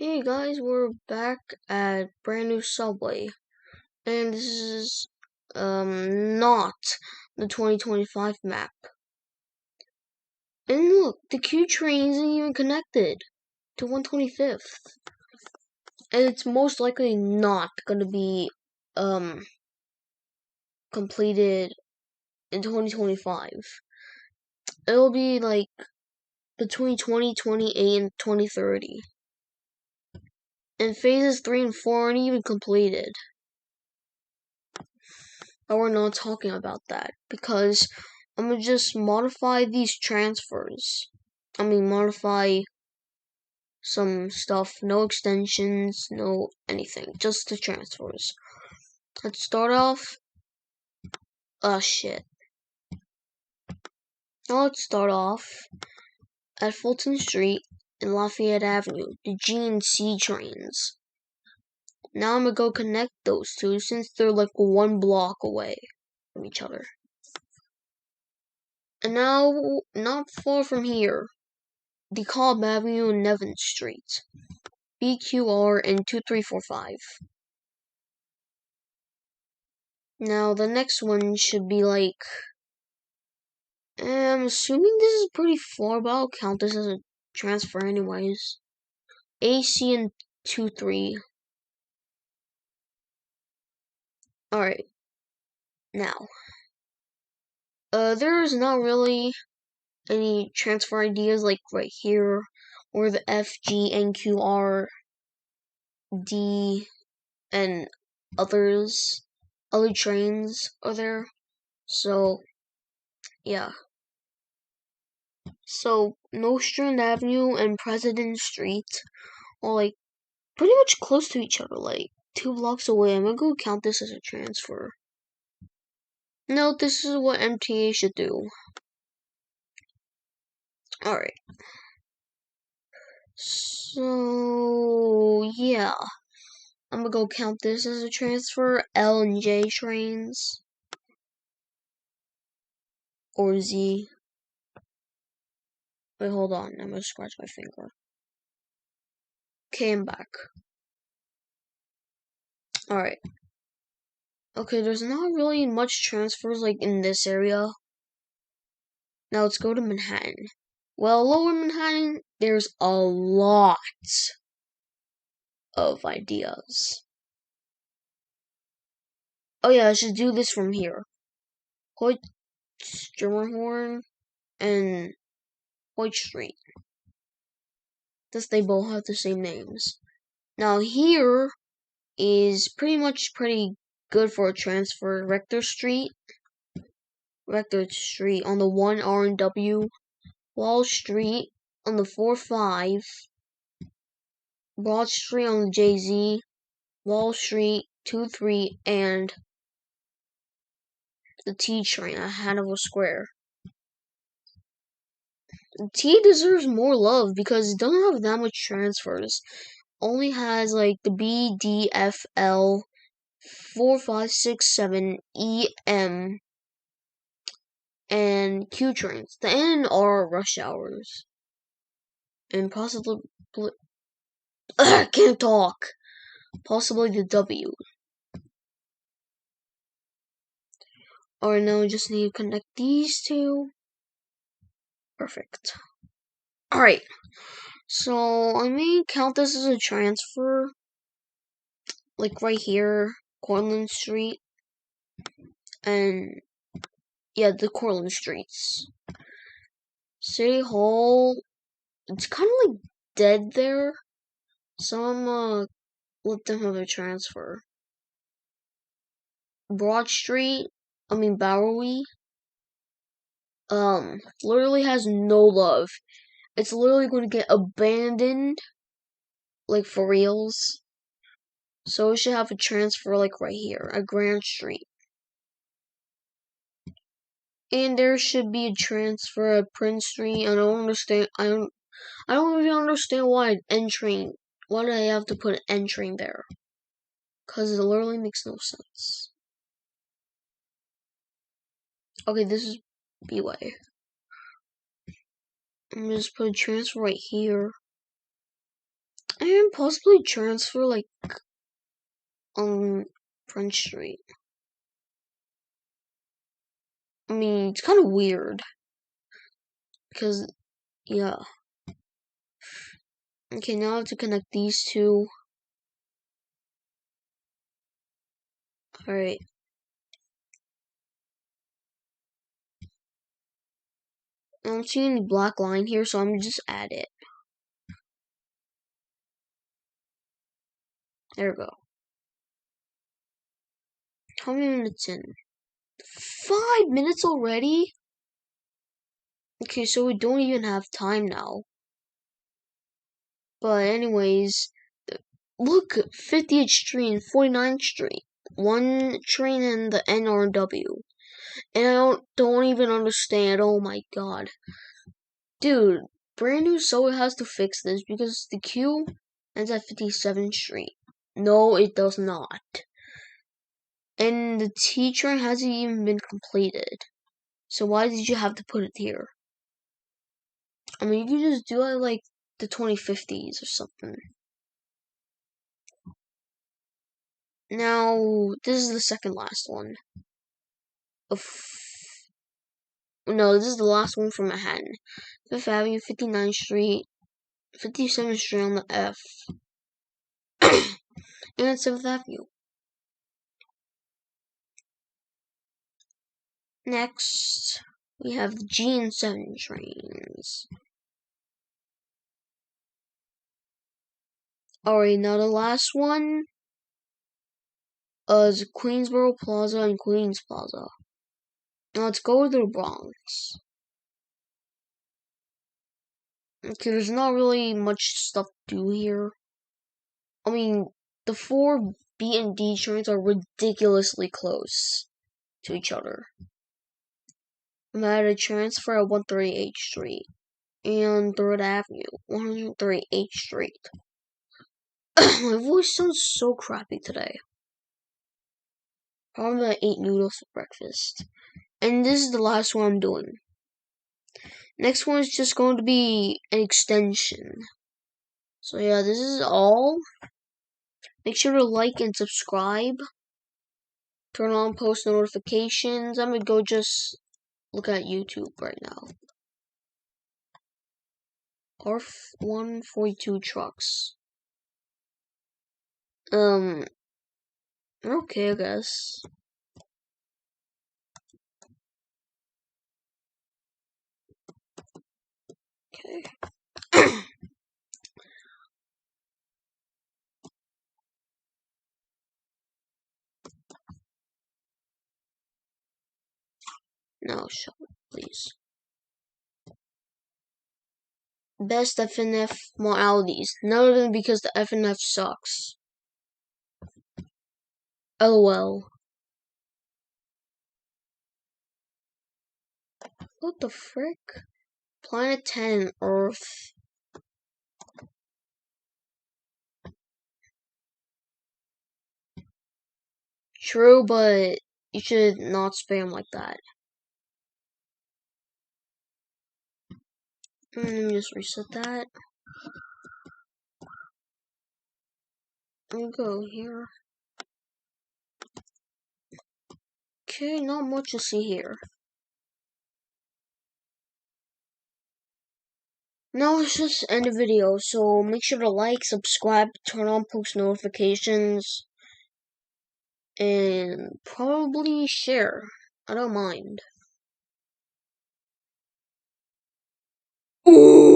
Hey guys, we're back at brand new Subway, and this is not the 2025 map. And look, the Q train isn't even connected to 125th, and it's most likely not gonna be completed in 2025. It'll be like between 2028 and 2030, and phases 3 and 4 aren't even completed. But we're not talking about that because I'm gonna just modify these transfers. Modify some stuff, no extensions, no anything, just the transfers. Let's start off. Shit. Now let's start off at Fulton Street and Lafayette Avenue, the G and C trains. Now I'm gonna go connect those two since they're like one block away from each other. And now, not far from here, DeKalb Avenue and Nevin Street, BQR and 2345. Now the next one should be like, I'm assuming this is pretty far, but I'll count this as a transfer anyways. AC and 23. Alright, now, there's not really any transfer ideas like right here, or the F, G, N, Q, R, D, and other trains are there. So, yeah. So, Nostrand Avenue and President Street are like pretty much close to each other, like 2 blocks away. I'm gonna go count this as a transfer. No, this is what MTA should do. Alright. So, yeah. I'm gonna go count this as a transfer. L and J trains. Or Z. Wait, hold on. I'm gonna scratch my finger. Okay, I'm back. Alright. Okay, there's not really much transfers like in this area. Now let's go to Manhattan. Well, Lower Manhattan, there's a lot of ideas. Oh yeah, I should do this from here. Hoyt, Schermerhorn, and Hoyt Street. Thus they both have the same names. Now here is pretty good for a transfer. Rector Street on the 1 R and W, Wall Street on the 4-5, Broad Street on the JZ, Wall Street 2-3, and the T train at Hanover Square. The T deserves more love because it doesn't have that much transfers. Only has like the B, D, F, L, 4, 5, 6, 7, E, M, and Q trains. The N are rush hours. And possibly I can't talk. Possibly the W. Alright, now we just need to connect these two. Perfect. Alright. So I may count this as a transfer. Like right here, Cortlandt Street. And yeah, the Cortlandt Streets. City Hall, it's kind of like dead there. So I'm gonna let them have a broad Bowery, literally has no love. It's literally going to get abandoned, like for reals. So we should have a transfer like right here at Grand Street. And there should be a transfer at Prince Street. I don't even understand why why do I have to put an N train there? Cause it literally makes no sense. Okay, this is B-Way. I'm gonna just put a transfer right here. And possibly transfer like on French Street. I mean, it's kind of weird because yeah. Okay, now I have to connect these two. Alright. I don't see any black line here, so I'm gonna just add it. There we go. How many minutes in? 5 minutes already? Okay, so we don't even have time now. But anyways, look, 50th Street and 49th Street. One train in the NRW. And I don't even understand. Oh my god. Dude, brand new Soul has to fix this because the queue ends at 57th Street. No, it does not. And the T train hasn't even been completed. So why did you have to put it here? I mean, you could just do it like the 2050s or something. Now, this is the second last one. No, this is the last one from Manhattan. 5th Avenue, 59th Street, 57th Street on the F, and 7th Avenue. Next, we have the G and 7 trains. Alright, now the last one is Queensboro Plaza and Queens Plaza. Now let's go to the Bronx. Okay, there's not really much stuff to do here. I mean, the 4 B and D trains are ridiculously close to each other. I'm at a transfer at 138th Street and 3rd Avenue, 138th Street. My voice sounds so crappy today. Probably I ate noodles for breakfast. And this is the last one I'm doing. Next one is just going to be an extension. So yeah, this is all. Make sure to like and subscribe. Turn on post notifications. I'm gonna go just look at YouTube right now. R142 trucks. Okay, I guess. Okay. No, shut up, please. Best FNF modalities. None of them because the FNF sucks. LOL. What the frick? Planet 10, Earth. True, but you should not spam like that. Let me just reset that. Let me go here. Okay, not much to see here. Now let's just end the video, so make sure to like, subscribe, turn on post notifications, and probably share. I don't mind. Ooh!